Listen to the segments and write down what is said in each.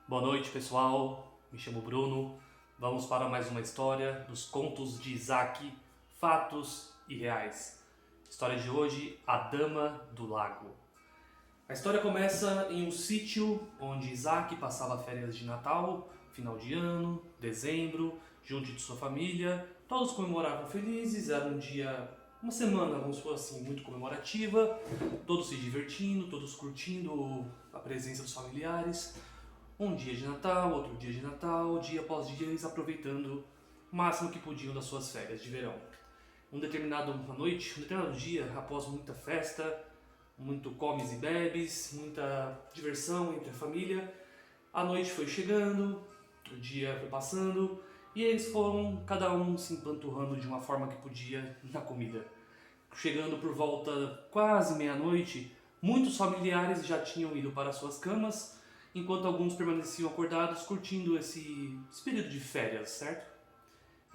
Boa noite, pessoal. Me chamo Bruno. Vamos para mais uma história dos contos de Isaac, fatos e reais. História de hoje, A Dama do Lago. A história começa em um sítio onde Isaac passava férias de Natal, final de ano, dezembro, junto de sua família. Todos comemoravam felizes, era um dia, uma semana, vamos supor assim, muito comemorativa. Todos se divertindo, todos curtindo a presença dos familiares. Um dia de Natal, outro dia de Natal, dia após dia, eles aproveitando o máximo que podiam das suas férias de verão. Uma determinada noite, um determinado dia, após muita festa, muito comes e bebes, muita diversão entre a família, a noite foi chegando, o dia foi passando e eles foram cada um se empanturrando de uma forma que podia na comida. Chegando por volta quase meia-noite, muitos familiares já tinham ido para suas camas, enquanto alguns permaneciam acordados curtindo esse período de férias, certo?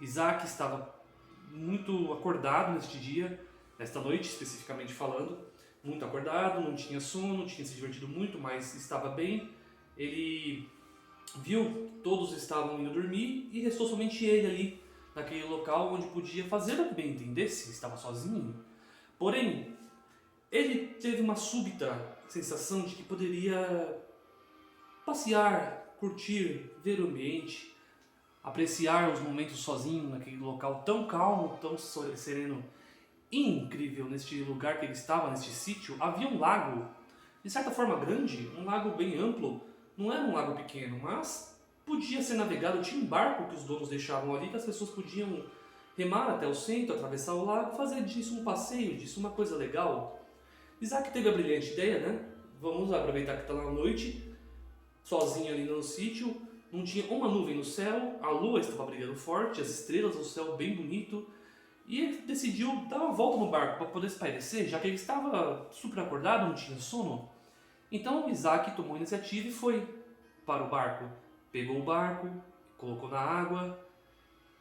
Isaac estava muito acordado neste dia, nesta noite especificamente falando, muito acordado, não tinha sono, tinha se divertido muito, mas estava bem. Ele viu que todos estavam indo dormir e restou somente ele ali, naquele local onde podia fazer o que bem entendesse, estava sozinho. Porém, ele teve uma súbita sensação de que poderia passear, curtir, ver o ambiente, apreciar os momentos sozinho naquele local tão calmo, tão sereno e incrível. Neste lugar que ele estava, neste sítio, havia um lago, de certa forma grande, um lago bem amplo. Não era um lago pequeno, mas podia ser navegado. Tinha um barco que os donos deixavam ali, que as pessoas podiam remar até o centro, atravessar o lago, fazer disso um passeio, disso uma coisa legal. Isaac teve a brilhante ideia, né? Vamos aproveitar que está na noite, sozinho ali no sítio, não tinha uma nuvem no céu, a lua estava brilhando forte, as estrelas no céu bem bonito, e ele decidiu dar uma volta no barco para poder espairecer, já que ele estava super acordado, não tinha sono. Então Isaac tomou a iniciativa e foi para o barco. Pegou o barco, colocou na água,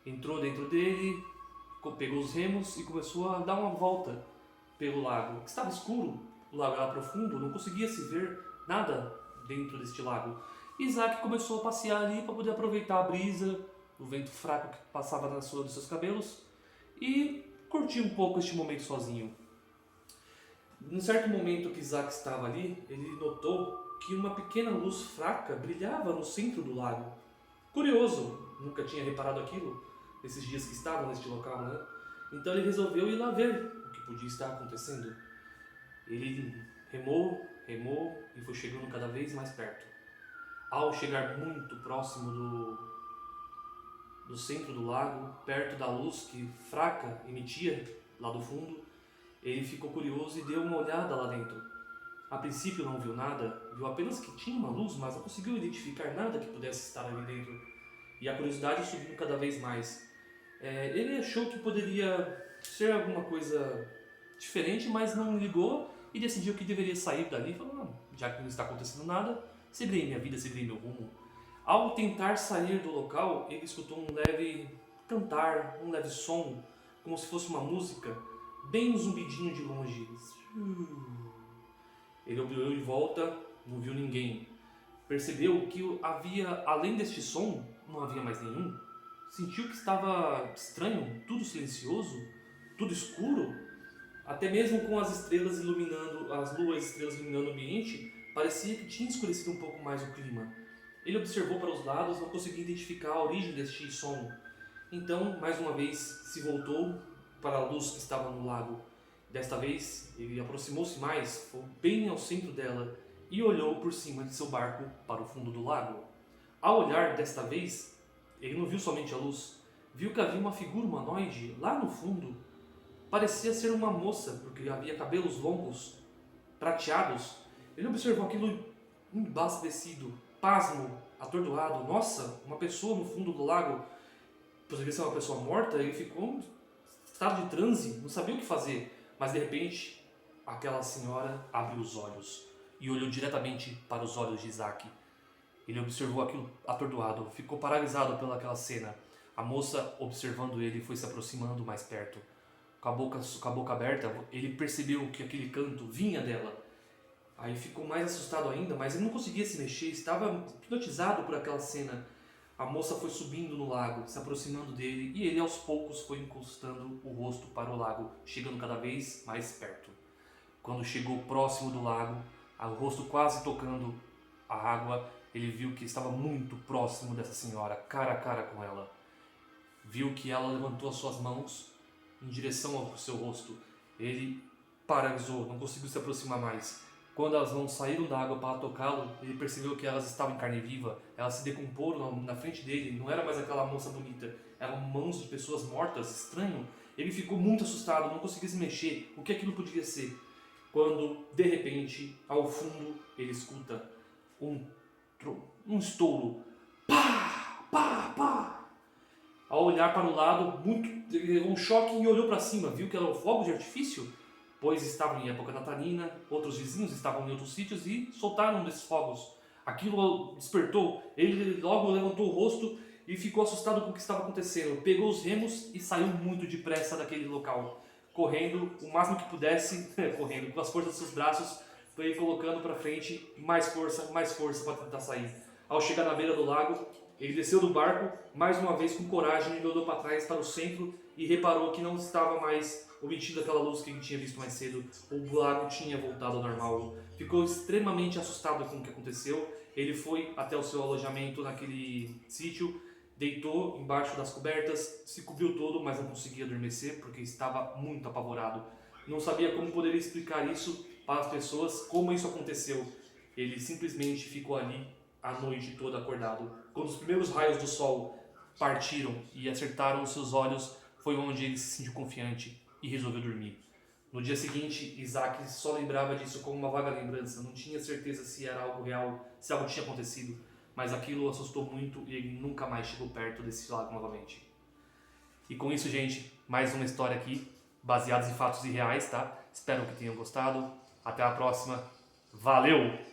entrou dentro dele, pegou os remos e começou a dar uma volta pelo lago. Estava escuro, o lago era profundo, não conseguia se ver nada dentro deste lago. Isaac começou a passear ali para poder aproveitar a brisa, o vento fraco que passava dos seus cabelos e curtir um pouco este momento sozinho. Num certo momento que Isaac estava ali, ele notou que uma pequena luz fraca brilhava no centro do lago. Curioso, nunca tinha reparado aquilo nesses dias que estavam neste local, né? Então ele resolveu ir lá ver o que podia estar acontecendo. Ele remou, remou e foi chegando cada vez mais perto. Ao chegar muito próximo do centro do lago, perto da luz que fraca emitia lá do fundo, ele ficou curioso e deu uma olhada lá dentro. A princípio não viu nada, viu apenas que tinha uma luz, mas não conseguiu identificar nada que pudesse estar ali dentro. E a curiosidade subiu cada vez mais. Ele achou que poderia ser alguma coisa diferente, mas não ligou e decidiu que deveria sair dali e falou, já que não está acontecendo nada, seguirei minha vida, seguirei meu rumo. Ao tentar sair do local, ele escutou um leve cantar, um leve som, como se fosse uma música, bem um zumbidinho de longe. Ele olhou em volta, não viu ninguém. Percebeu que havia, além deste som, não havia mais nenhum. Sentiu que estava estranho, tudo silencioso, tudo escuro. Até mesmo com as estrelas iluminando, as luas e estrelas iluminando o ambiente, parecia que tinha escurecido um pouco mais o clima. Ele observou para os lados, não conseguia identificar a origem deste som. Então, mais uma vez, se voltou para a luz que estava no lago. Desta vez, ele aproximou-se mais, foi bem ao centro dela e olhou por cima de seu barco para o fundo do lago. Ao olhar desta vez, ele não viu somente a luz, viu que havia uma figura humanoide lá no fundo. Parecia ser uma moça, porque havia cabelos longos, prateados. Ele observou aquilo embasbecido, pasmo, atordoado. Nossa, uma pessoa no fundo do lago. Poderia ser uma pessoa morta? Ele ficou em estado de transe, não sabia o que fazer. Mas de repente, aquela senhora abriu os olhos e olhou diretamente para os olhos de Isaac. Ele observou aquilo atordoado, ficou paralisado pelaquela cena. A moça, observando ele, foi se aproximando mais perto. Com a boca aberta, ele percebeu que aquele canto vinha dela. Aí ficou mais assustado ainda, mas ele não conseguia se mexer, estava hipnotizado por aquela cena. A moça foi subindo no lago, se aproximando dele, e ele aos poucos foi encostando o rosto para o lago, chegando cada vez mais perto. Quando chegou próximo do lago, o rosto quase tocando a água, ele viu que estava muito próximo dessa senhora, cara a cara com ela. Viu que ela levantou as suas mãos em direção ao seu rosto. Ele paralisou, não conseguiu se aproximar mais. Quando as mãos saíram da água para tocá-lo, ele percebeu que elas estavam em carne viva. Elas se decomporam na frente dele. Não era mais aquela moça bonita. Eram mãos de pessoas mortas. Estranho. Ele ficou muito assustado, não conseguia se mexer. O que aquilo podia ser? Quando, de repente, ao fundo, ele escuta um estouro. Pá! Pá! Pá! Ao olhar para o lado, um choque, e olhou para cima. Viu que eram fogos de artifício? Pois estavam em época natalina, outros vizinhos estavam em outros sítios e soltaram um desses fogos. Aquilo despertou, ele logo levantou o rosto e ficou assustado com o que estava acontecendo. Pegou os remos e saiu muito depressa daquele local, correndo o máximo que pudesse, correndo com as forças dos seus braços, foi colocando para frente mais força para tentar sair. Ao chegar na beira do lago, ele desceu do barco, mais uma vez com coragem, e olhou para trás, para o centro, e reparou que não estava mais obtido aquela luz que ele tinha visto mais cedo. O lago tinha voltado ao normal. Ficou extremamente assustado com o que aconteceu. Ele foi até o seu alojamento naquele sítio, deitou embaixo das cobertas, se cobriu todo, mas não conseguia adormecer porque estava muito apavorado. Não sabia como poderia explicar isso para as pessoas, como isso aconteceu. Ele simplesmente ficou ali a noite toda acordado. Quando os primeiros raios do sol partiram e acertaram os seus olhos, foi onde ele se sentiu confiante e resolveu dormir. No dia seguinte, Isaac só lembrava disso como uma vaga lembrança, não tinha certeza se era algo real, se algo tinha acontecido, mas aquilo o assustou muito e ele nunca mais chegou perto desse lago novamente. E com isso, gente, mais uma história aqui, baseada em fatos reais, tá? Espero que tenham gostado. Até a próxima. Valeu!